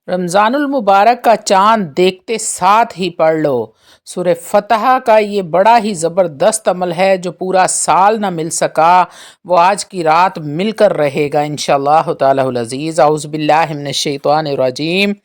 रमज़ान मुबारक का चाँद देखते साथ ही पढ़ लो। सूरह फतह का ये बड़ा ही ज़बरदस्त अमल है जो पूरा साल ना मिल सका वो आज की रात मिलकर रहेगा इंशाअल्लाह ताला अज़ीज़। औज़ु बिल्लाहि मिनश शैतानिर रजीम।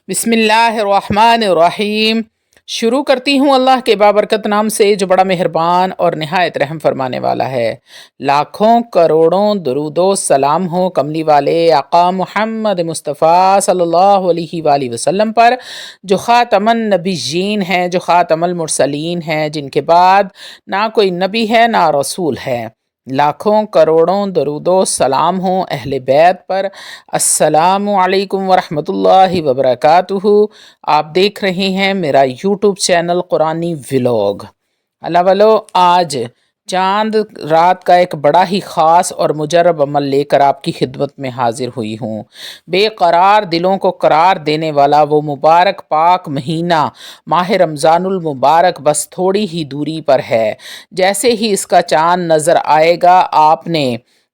बिस्मिल्लाहिर रहमानिर रहीम। शुरू करती हूँ अल्लाह के बाबरकत नाम से जो बड़ा मेहरबान और निहायत रहम फरमाने वाला है। लाखों करोड़ों दरूदो सलाम हो कमली वाले आका मुहम्मद मुस्तफ़ा सल्लल्लाहु अलैहि वसल्लम पर जो ख़ातमन नबीयीन हैं, जो ख़ातमुल मुरसलीन हैं, जिनके बाद ना कोई नबी है ना रसूल है। लाखों करोड़ों दरूदो सलाम हो अहले बैत पर। अस्सलामु अलैकुम वरहमतुल्लाहि वबरकातुहू। आप देख रहे हैं मेरा यूट्यूब चैनल कुरानी व्लॉग। अल्लाह वालो, आज चांद रात का एक बड़ा ही ख़ास और मुजरब अमल लेकर आपकी खिदमत में हाजिर हुई हूँ। बेकरार दिलों को करार देने वाला वो मुबारक पाक महीना माह रमज़ानुल मुबारक बस थोड़ी ही दूरी पर है। जैसे ही इसका चांद नज़र आएगा आपने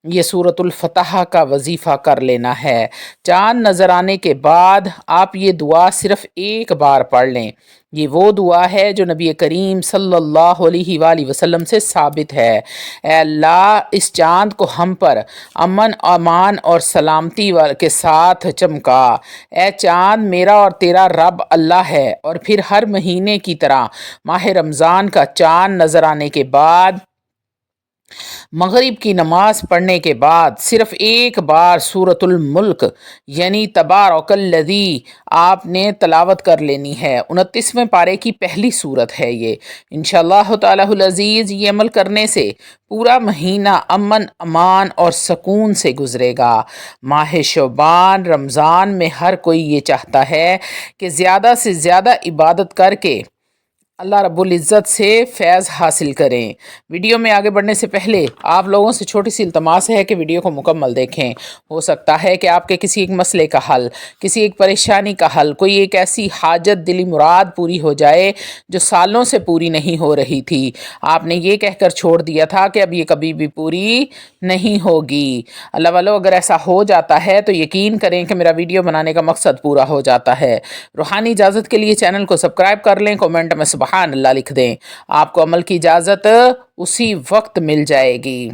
ये सूरतुल फतह का वजीफ़ा कर लेना है। चांद नज़र आने के बाद आप ये दुआ सिर्फ़ एक बार पढ़ लें। ये वो दुआ है जो नबी करीम सल्लल्लाहु अलैहि वसल्लम से साबित है। ऐ अल्लाह, इस चाँद को हम पर अमन अमान और सलामती के साथ चमका। ऐ चाँद, मेरा और तेरा रब अल्लाह है। और फिर हर महीने की तरह माह रमज़ान का चाँद नज़र आने के बाद मगरिब की नमाज पढ़ने के बाद सिर्फ एक बार सूरतुल मुल्क यानी तबारकल्लज़ी आपने तलावत कर लेनी है। 29वें पारे की पहली सूरत है ये। इंशाअल्लाह ताला अज़ीज़ ये अमल करने से पूरा महीना अमन अमान और सुकून से गुजरेगा। माह शौबान रमज़ान में हर कोई ये चाहता है कि ज़्यादा से ज़्यादा इबादत करके अल्लाह रब्बुल इज़्ज़त से फैज़ हासिल करें। वीडियो में आगे बढ़ने से पहले आप लोगों से छोटी सी इल्तमास है कि वीडियो को मुकम्मल देखें। हो सकता है कि आपके किसी एक मसले का हल, किसी एक परेशानी का हल, कोई एक ऐसी हाजत दिली मुराद पूरी हो जाए जो सालों से पूरी नहीं हो रही थी। आपने ये कहकर छोड़ दिया था कि अब ये कभी भी पूरी नहीं होगी। अल्लाह वालों, अगर ऐसा हो जाता है तो यकीन करें कि मेरा वीडियो बनाने का मकसद पूरा हो जाता है। रूहानी इजाज़त के लिए चैनल को सब्सक्राइब कर लें, कमेंट में सुबहान अल्लाह लिख दें। आपको अमल की इजाज़त उसी वक्त मिल जाएगी।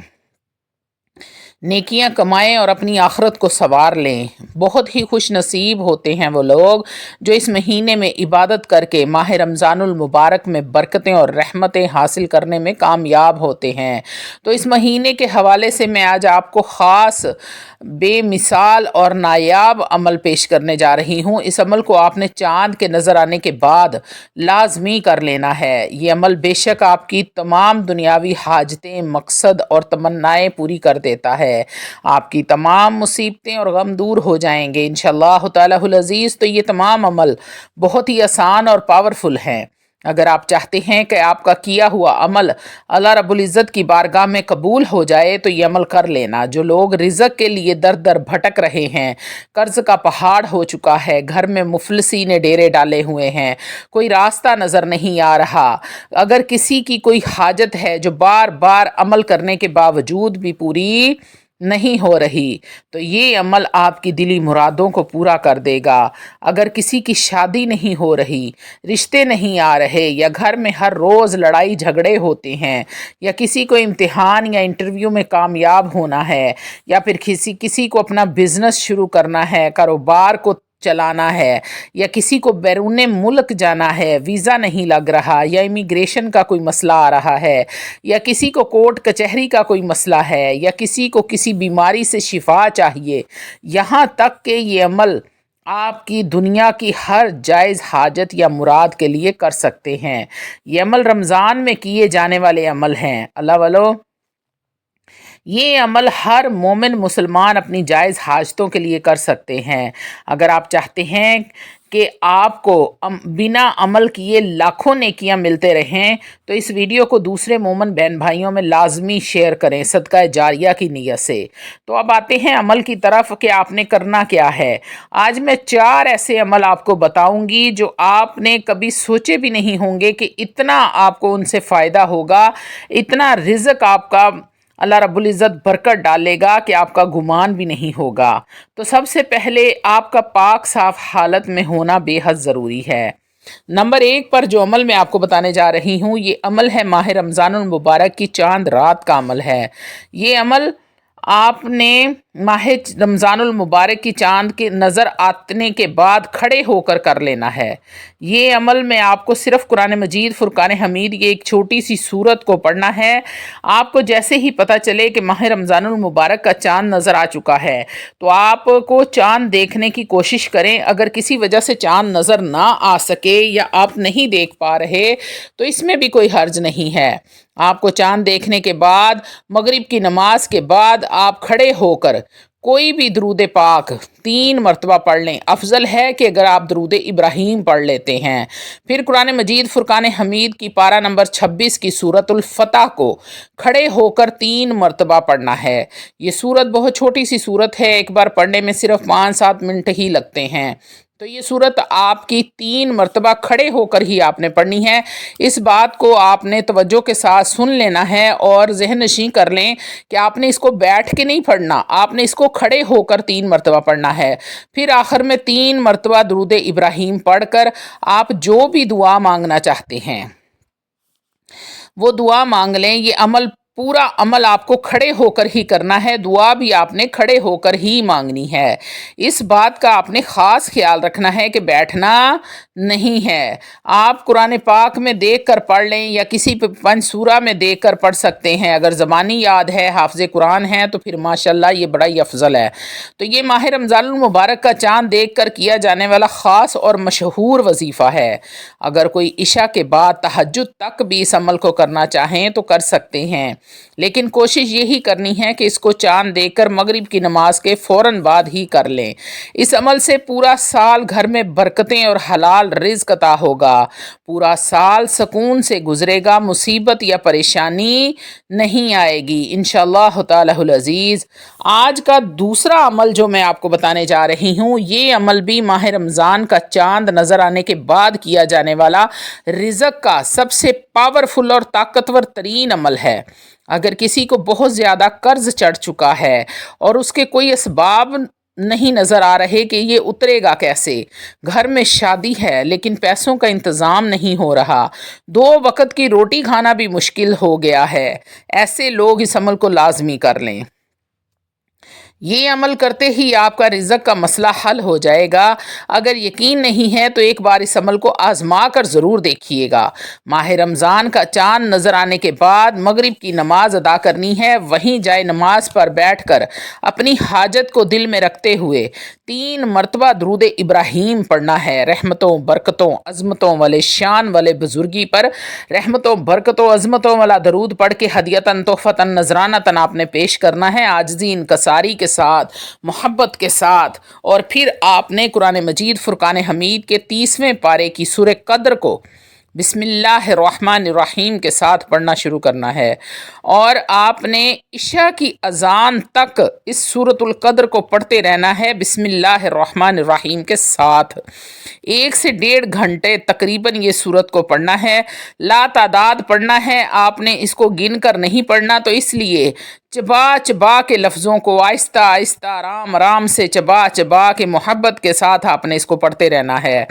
नेकियां कमाएं और अपनी आखरत को संवार लें। बहुत ही खुश नसीब होते हैं वो लोग जो इस महीने में इबादत करके माह रमज़ानुल मुबारक में बरकतें और रहमतें हासिल करने में कामयाब होते हैं। तो इस महीने के हवाले से मैं आज आपको ख़ास बेमिसाल और नायाब अमल पेश करने जा रही हूँ। इस अमल को आपने चाँद के नज़र आने के बाद लाजमी कर लेना है। ये अमल बेशक आपकी तमाम दुनियावी हाजतें, मकसद और तमन्नाएं पूरी कर देता है। आपकी तमाम मुसीबतें और गम दूर हो जाएंगे इंशाअल्लाह ताला अज़ीज़। तो ये तमाम अमल बहुत ही आसान और पावरफुल हैं। अगर आप चाहते हैं कि आपका किया हुआ अमल अल्लाह रब्बुल इज़्ज़त की बारगाह में कबूल हो जाए तो ये अमल कर लेना। जो लोग रिज़्क़ के लिए दर दर भटक रहे हैं, कर्ज़ का पहाड़ हो चुका है, घर में मुफलिसी ने डेरे डाले हुए हैं, कोई रास्ता नज़र नहीं आ रहा, अगर किसी की कोई हाजत है जो बार बार अमल करने के बावजूद भी पूरी नहीं हो रही, तो ये अमल आपकी दिली मुरादों को पूरा कर देगा। अगर किसी की शादी नहीं हो रही, रिश्ते नहीं आ रहे, या घर में हर रोज़ लड़ाई झगड़े होते हैं, या किसी को इम्तिहान या इंटरव्यू में कामयाब होना है, या फिर किसी को अपना बिजनेस शुरू करना है, कारोबार को चलाना है, या किसी को बैरून मुल्क जाना है, वीज़ा नहीं लग रहा, या इमिग्रेशन का कोई मसला आ रहा है, या किसी को कोर्ट कचहरी का कोई मसला है, या किसी को किसी बीमारी से शिफा चाहिए, यहाँ तक कि ये अमल आपकी दुनिया की हर जायज़ हाजत या मुराद के लिए कर सकते हैं। ये अमल रमज़ान में किए जाने वाले अमल हैं। अल्लाह वालों, ये अमल हर मोमिन मुसलमान अपनी जायज़ हाजतों के लिए कर सकते हैं। अगर आप चाहते हैं कि आपको बिना अमल किए लाखों नेकियां मिलते रहें तो इस वीडियो को दूसरे मोमिन बहन भाइयों में लाजमी शेयर करें सदका जारिया की नीयत से। तो अब आते हैं अमल की तरफ कि आपने करना क्या है। आज मैं 4 ऐसे अमल आपको बताऊंगी जो आपने कभी सोचे भी नहीं होंगे कि इतना आपको उनसे फ़ायदा होगा, इतना रिज़्क आपका अल्लाह रब्बुल इज़्ज़त बरकत डालेगा कि आपका गुमान भी नहीं होगा। तो सबसे पहले आपका पाक साफ हालत में होना बेहद ज़रूरी है। नंबर 1 पर जो अमल मैं आपको बताने जा रही हूँ, ये अमल है माह रमज़ानुल मुबारक की चांद रात का अमल है। ये अमल आपने माह रमज़ानुल मुबारक की चांद के नज़र आने के बाद खड़े होकर कर लेना है। ये अमल में आपको सिर्फ़ कुरान मजीद फुरकान हमीद ये एक छोटी सी सूरत को पढ़ना है। आपको जैसे ही पता चले कि माह रमज़ानुल मुबारक का चांद नज़र आ चुका है तो आपको चांद देखने की कोशिश करें। अगर किसी वजह से चांद नज़र ना आ सके या आप नहीं देख पा रहे तो इसमें भी कोई हर्ज नहीं है। आपको चांद देखने के बाद मगरिब की नमाज के बाद आप खड़े होकर कोई भी दरूद पाक 3 मरतबा पढ़ लें। अफजल है कि अगर आप दरूद इब्राहीम पढ़ लेते हैं। फिर कुरान मजीद फुरकान हमीद की पारा नंबर 26 की सूरतुल फतह को खड़े होकर 3 मरतबा पढ़ना है। ये सूरत बहुत छोटी सी सूरत है, एक बार पढ़ने में सिर्फ 5-7 मिनट ही लगते हैं। तो ये सूरत आपकी 3 मरतबा खड़े होकर ही आपने पढ़नी है। इस बात को आपने तवज्जो के साथ सुन लेना है और ज़हन नशीं कर लें कि आपने इसको बैठ के नहीं पढ़ना, आपने इसको खड़े होकर 3 मरतबा पढ़ना है। फिर आखिर में 3 मरतबा दरूद इब्राहीम पढ़कर आप जो भी दुआ मांगना चाहते हैं वो दुआ मांग लें। ये पूरा अमल आपको खड़े होकर ही करना है, दुआ भी आपने खड़े होकर ही मांगनी है। इस बात का आपने ख़ास ख्याल रखना है कि बैठना नहीं है। आप कुरान पाक में देख कर पढ़ लें या किसी पंच सूरा में देख कर पढ़ सकते हैं। अगर ज़बानी याद है, हाफ़िज़ कुरान है तो फिर माशाल्लाह ये बड़ा ही अफजल है। तो ये माह रमज़ानुल मुबारक का चाँद देख कर किया जाने वाला ख़ास और मशहूर वजीफ़ा है। अगर कोई इशा के बाद तहज्जुद तक भी इस अमल को करना चाहें तो कर सकते हैं, लेकिन कोशिश यही करनी है कि इसको चांद देखकर मगरिब की नमाज के फ़ौरन बाद ही कर लें। इस अमल से पूरा साल घर में बरकतें और हलाल रिज़्क़ अता होगा। पूरा साल सुकून से गुजरेगा, मुसीबत या परेशानी नहीं आएगी इंशाअल्लाह तालहुल अज़ीज़। आज का दूसरा अमल जो मैं आपको बताने जा रही हूँ, ये अमल भी माह रमज़ान का चांद नज़र आने के बाद किया जाने वाला रिज़्क़ का सबसे पावरफुल और ताकतवर तरीन अमल है। अगर किसी को बहुत ज़्यादा कर्ज चढ़ चुका है और उसके कोई असबाब नहीं नज़र आ रहे कि ये उतरेगा कैसे, घर में शादी है लेकिन पैसों का इंतज़ाम नहीं हो रहा, 2 वक्त की रोटी खाना भी मुश्किल हो गया है, ऐसे लोग इस अमल को लाजमी कर लें। ये अमल करते ही आपका रिज़्क़ का मसला हल हो जाएगा। अगर यकीन नहीं है तो एक बार इस अमल को आज़मा कर ज़रूर देखिएगा। माह रमज़ान का चाँद नज़र आने के बाद मगरिब की नमाज अदा करनी है। वहीं जाए नमाज पर बैठकर अपनी हाजत को दिल में रखते हुए 3 मरतबा दरूद इब्राहीम पढ़ना है। रहमतों बरकतों अज़मतों वाले शान वाले बुज़ुर्गी पर रहमतों बरकतों अज़मतों वाला दरूद पढ़ के हदियतन तोहफ़तन नजरानतन आपने पेश करना है, आजिज़ी इनकसारी के साथ, मोहब्बत के साथ। और फिर आपने कुरान मजीद फुरकान हमीद के 30वें पारे की सूरह कद्र को बिस्मिल्लाहिर्रहमानिर्रहीम के साथ पढ़ना शुरू करना है और आपने इशा की अजान तक इस सूरतुल कद्र को पढ़ते रहना है बिस्मिल्लाहिर्रहमानिर्रहीम के साथ। 1 से 1.5 घंटे तकरीबन ये सूरत को पढ़ना है। ला तादाद पढ़ना है, आपने इसको गिन कर नहीं पढ़ना। तो इसलिए चबा चबा के लफ्ज़ों को आहिस्ता आहिस्ता आराम आराम से चबा चबा के मोहब्बत के साथ आपने इसको पढ़ते रहना है।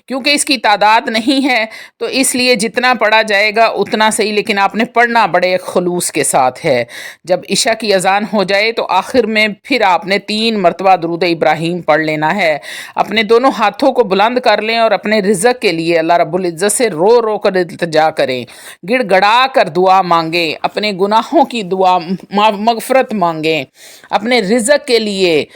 क्योंकि इसकी तादाद नहीं है तो इसलिए जितना पढ़ा जाएगा उतना सही, लेकिन आपने पढ़ना बड़े खलूस के साथ है। जब इशा की अजान हो जाए तो आखिर में फिर आपने 3 मरतबा दरूद इब्राहीम पढ़ लेना है। अपने दोनों हाथों को बुलंद कर लें और अपने रिज़्क़ के लिए अल्लाह रब्बुल इज़्ज़त से रो रो कर इल्तिजा करें, गिड़गड़ा कर दुआ मांगें, अपने गुनाहों की दुआ मगफ़रत मांगें, अपने रिज़्क़ के लिए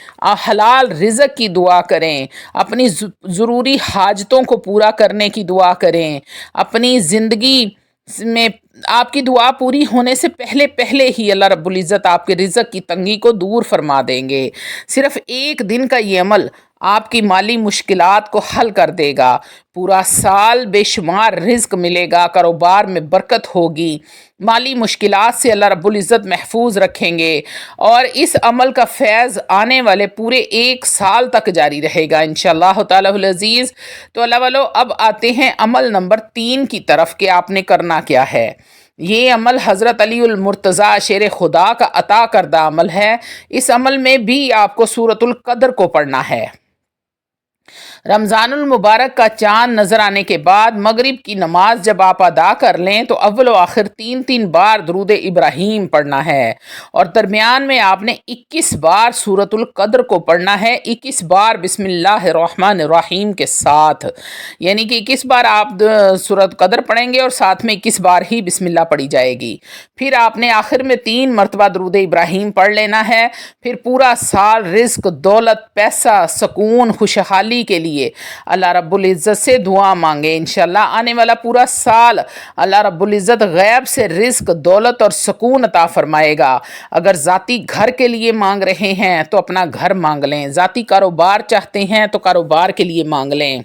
हलाल रिज़्क़ की दुआ करें, अपनी ज़रूरी हाजतों को पूरा करने की दुआ करें। अपनी ज़िंदगी में आपकी दुआ पूरी होने से पहले पहले ही अल्लाह रब्बुल इज़्ज़त आपके रिज़्क़ की तंगी को दूर फरमा देंगे। सिर्फ़ 1 दिन का ये अमल आपकी माली मुश्किलात को हल कर देगा। पूरा साल बेशुमार रिज़्क़ मिलेगा, कारोबार में बरकत होगी, माली मुश्किलात से अल्लाह रब्बुल इज़्ज़त महफूज रखेंगे और इस अमल का फैज़ आने वाले पूरे 1 साल तक जारी रहेगा इंशाअल्लाह तालहुल अज़ीज़। तो अल्लाह वालों, अब आते हैं अमल नंबर 3 की तरफ कि आपने करना क्या है। یہ عمل حضرت علی المرتضیٰ شیر خدا کا عطا کردہ عمل ہے۔ اس عمل میں بھی آپ کو سورۃ القدر کو پڑھنا ہے۔ رمضان المبارک کا چاند نظر آنے کے بعد مغرب کی نماز جب آپ ادا کر لیں تو اول و آخر 3 بار درود ابراہیم پڑھنا ہے، اور درمیان میں آپ نے 21 بار سورۃ القدر کو پڑھنا ہے، 21 بار بسم اللہ الرحمن الرحیم کے ساتھ، یعنی کہ 21 بار آپ سورۃ قدر پڑھیں گے اور ساتھ میں 21 بار ہی بسم اللہ پڑھی جائے گی۔ پھر آپ نے آخر میں 3 مرتبہ درود ابراہیم پڑھ لینا ہے۔ پھر پورا سال رزق، دولت، پیسہ، سکون، خوشحالی کے لیے اللہ رب العزت سے دعا مانگے۔ انشاءاللہ آنے والا پورا سال اللہ رب العزت غیب سے رزق، دولت اور سکون عطا فرمائے گا۔ اگر ذاتی گھر کے لیے مانگ رہے ہیں تو اپنا گھر مانگ لیں، ذاتی کاروبار چاہتے ہیں تو کاروبار کے لیے مانگ لیں۔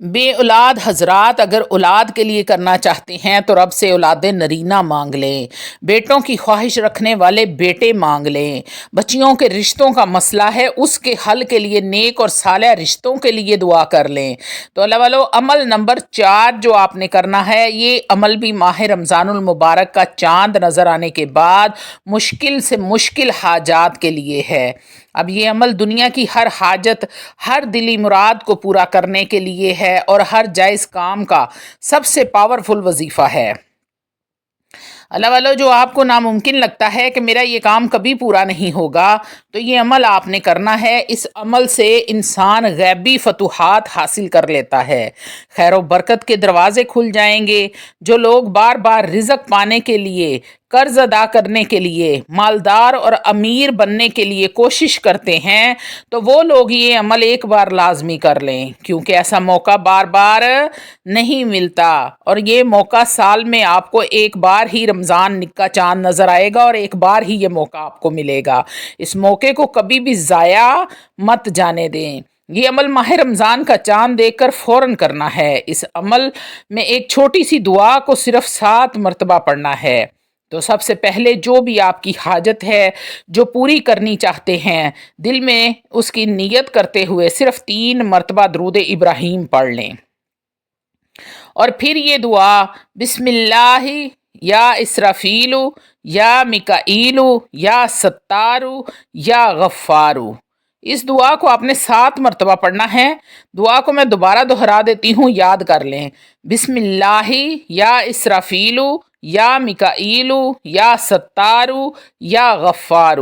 بے اولاد حضرات اگر اولاد کے لیے کرنا چاہتے ہیں تو رب سے اولاد نرینہ مانگ لیں۔ بیٹوں کی خواہش رکھنے والے بیٹے مانگ لیں۔ بچیوں کے رشتوں کا مسئلہ ہے، اس کے حل کے لیے نیک اور صالح رشتوں کے لیے دعا کر لیں۔ تو اللہ والو، عمل نمبر 4 جو آپ نے کرنا ہے، یہ عمل بھی ماہ رمضان المبارک کا چاند نظر آنے کے بعد مشکل سے مشکل حاجات کے لیے ہے۔ اب یہ عمل دنیا کی ہر حاجت، ہر دلی مراد کو پورا کرنے کے لیے ہے اور ہر جائز کام کا سب سے پاورفل وظیفہ ہے۔ اللہ والو، جو آپ کو ناممکن لگتا ہے کہ میرا یہ کام کبھی پورا نہیں ہوگا، تو یہ عمل آپ نے کرنا ہے۔ اس عمل سے انسان غیبی فتوحات حاصل کر لیتا ہے، خیر و برکت کے دروازے کھل جائیں گے۔ جو لوگ بار بار رزق پانے کے لیے، قرض ادا کرنے کے لیے، مالدار اور امیر بننے کے لیے کوشش کرتے ہیں، تو وہ لوگ یہ عمل ایک بار لازمی کر لیں، کیونکہ ایسا موقع بار بار نہیں ملتا، اور یہ موقع سال میں آپ کو ایک بار ہی رمضان کا چاند نظر آئے گا اور ایک بار ہی یہ موقع آپ کو ملے گا۔ اس موقع کو کبھی بھی ضائع مت جانے دیں۔ یہ عمل ماہ رمضان کا چاند دیکھ کر فوراً کرنا ہے۔ اس عمل میں ایک چھوٹی سی دعا کو صرف 7 مرتبہ پڑھنا ہے۔ تو سب سے پہلے جو بھی آپ کی حاجت ہے جو پوری کرنی چاہتے ہیں، دل میں اس کی نیت کرتے ہوئے صرف 3 مرتبہ درود ابراہیم پڑھ لیں، اور پھر یہ دعا بسم اللہ یا اسرافیل یا میکائیل یا ستار یا غفار، اس دعا کو آپ نے 7 مرتبہ پڑھنا ہے۔ دعا کو میں دوبارہ دہرا دیتی ہوں، یاد کر لیں۔ بسم اللہ یا اسرافیل یا میکائیل یا ستار یا غفار،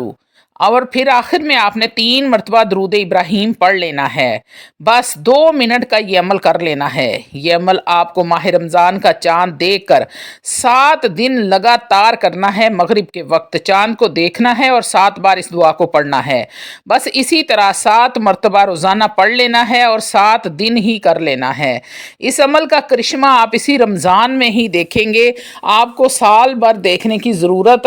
اور پھر آخر میں آپ نے 3 مرتبہ درود ابراہیم پڑھ لینا ہے۔ بس 2 منٹ کا یہ عمل کر لینا ہے۔ یہ عمل آپ کو ماہ رمضان کا چاند دیکھ کر 7 دن لگاتار کرنا ہے۔ مغرب کے وقت چاند کو دیکھنا ہے اور 7 بار اس دعا کو پڑھنا ہے۔ بس اسی طرح 7 مرتبہ روزانہ پڑھ لینا ہے اور 7 دن ہی کر لینا ہے۔ اس عمل کا کرشمہ آپ اسی رمضان میں ہی دیکھیں گے، آپ کو سال بھر دیکھنے کی ضرورت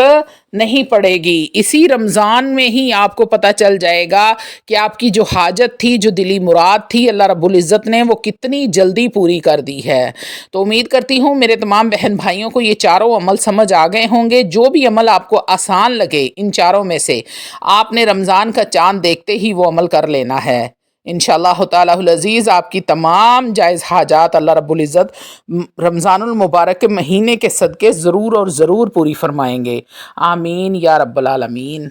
نہیں پڑے گی۔ اسی رمضان میں ہی آپ کو پتہ چل جائے گا کہ آپ کی جو حاجت تھی، جو دلی مراد تھی، اللہ رب العزت نے وہ کتنی جلدی پوری کر دی ہے۔ تو امید کرتی ہوں میرے تمام بہن بھائیوں کو یہ چاروں عمل سمجھ آ گئے ہوں گے۔ جو بھی عمل آپ کو آسان لگے ان چاروں میں سے، آپ نے رمضان کا چاند دیکھتے ہی وہ عمل کر لینا ہے۔ انشاءاللہ تعالی العزیز آپ کی تمام جائز حاجات اللہ رب العزت رمضان المبارک کے مہینے کے صدقے ضرور اور ضرور پوری فرمائیں گے۔ آمین یا رب العالمین۔